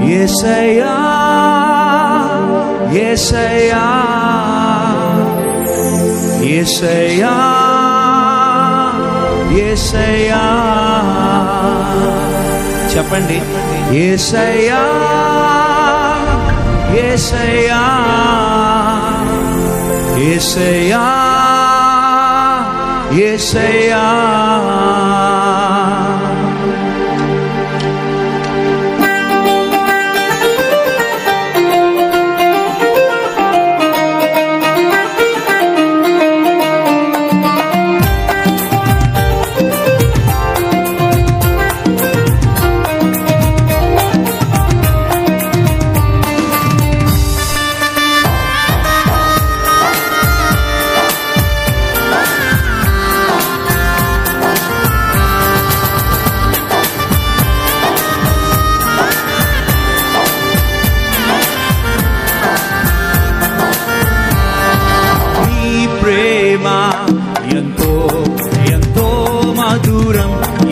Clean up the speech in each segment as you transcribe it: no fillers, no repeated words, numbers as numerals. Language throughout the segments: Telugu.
యేసయ్యా యేసయ్యా యేసయ్యా యేసయ్యా చెప్పండి. యేసయ్యా యేసయ్యా యేసయ్యా యేసయ్యా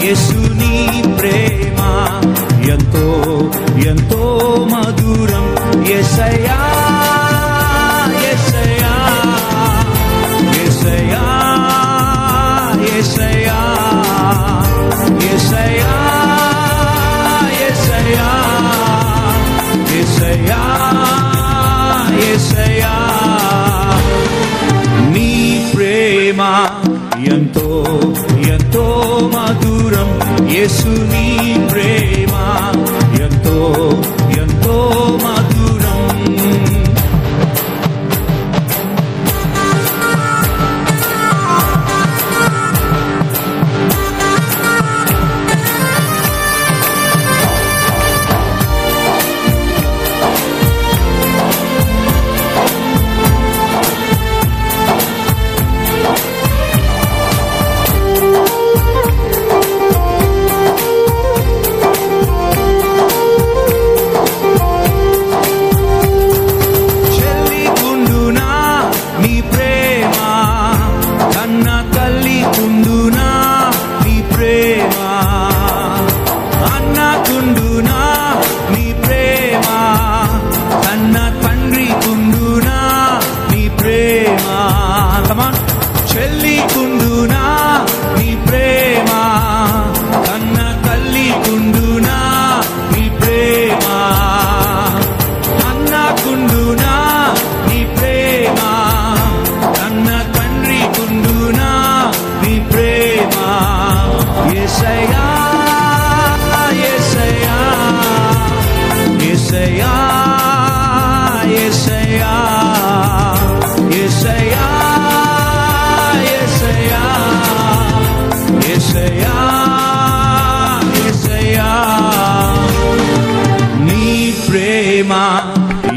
యేసు నీ ప్రేమ ఎంతో ఎంతో మధురం. యేసయ్యా యేసయ్యా యేసయ్యా యేసయ్యా యేసయ్యా యేసయ్యా యేసయ్యా యేసయ్యా నీ ప్రేమ ఎంతో ఎంతో మధురం. యేసు నీ ప్రేమ ఎంతో ఎంతో మధురం.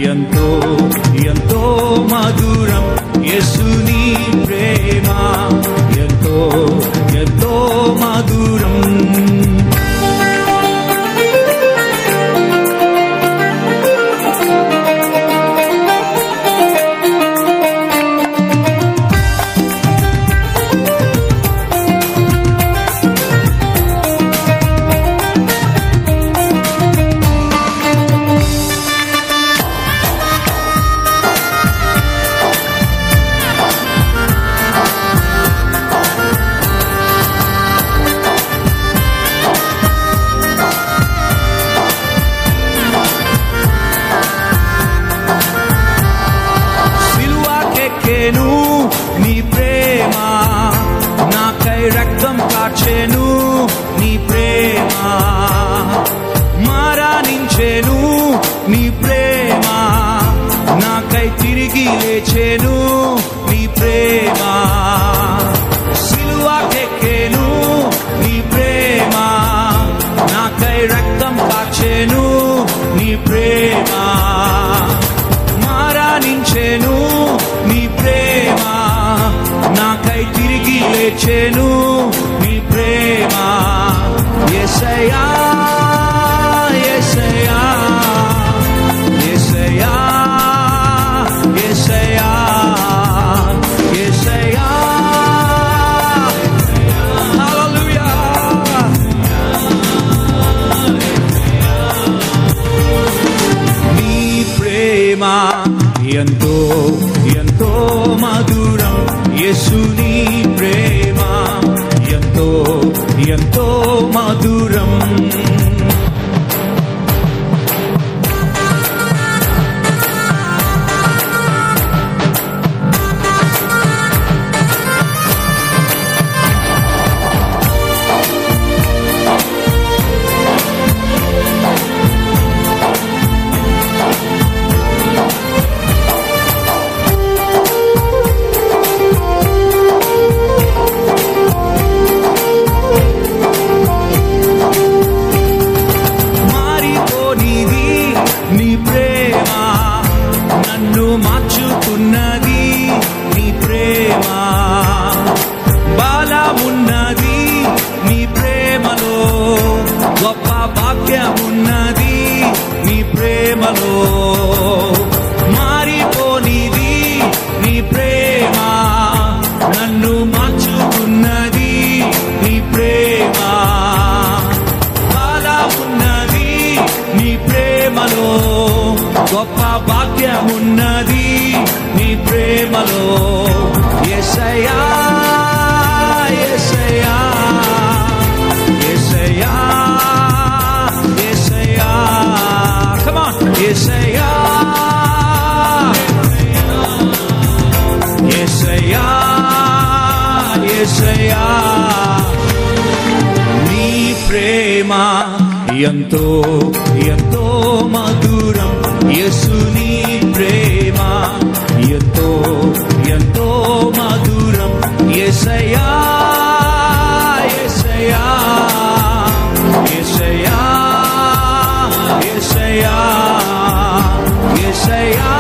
ఎంతో ఎంతో మధురం. యేసు నీ ప్రేమ ఎంతో ఎంతో మధురం. నీ ప్రేమ నాకై రక్తం కాచెను. నీ ప్రేమ మరణించెను. నీ ప్రేమ నాకై తిరిగి లేచెను. నీ ప్రేమ సిలువకెక్కెను. నీ ప్రేమ నాకై రక్తం కాచెను. నీ ప్రేమ మరణించెను. నీ ప్రేమ నాకై తిరిగి లేచెను. నీ ప్రేమ యేసయ్యా యేసయ్యా యేసయ్యా యేసయ్యా యేసయ్యా హల్లెలూయా ఎంతో ఎంతో మధురం యేసుని ప్రేమ ఎంతో ఎంతో మధురం. నీ ప్రేమ నన్ను మార్చుతున్నది, నీ ప్రేమ బలమున్నది, నీ ప్రేమలో గొప్ప భాగ్యమున్నది, నీ ప్రేమలో మారిపోనిది, నీ ప్రేమ నన్ను మార్చుతున్నది, నీ ప్రేమ బలమున్నది, నీ ప్రేమలో గొప్ప భాగ్యమున్నది, నీ ప్రేమలో. యేసయ్యా యేసయ్యా యేసయ్యా యేసయ్యా, come on, యేసయ్యా యేసయ్యా యేసయ్యా, నీ ప్రేమ ఎంతో ఎంతో మధురం యేసుని ప్రేమ ఎంతో ఎంతో మధురం. యేసయ్యా యేసయ్యా యేసయ్యా యేసయ్యా యేసయ్యా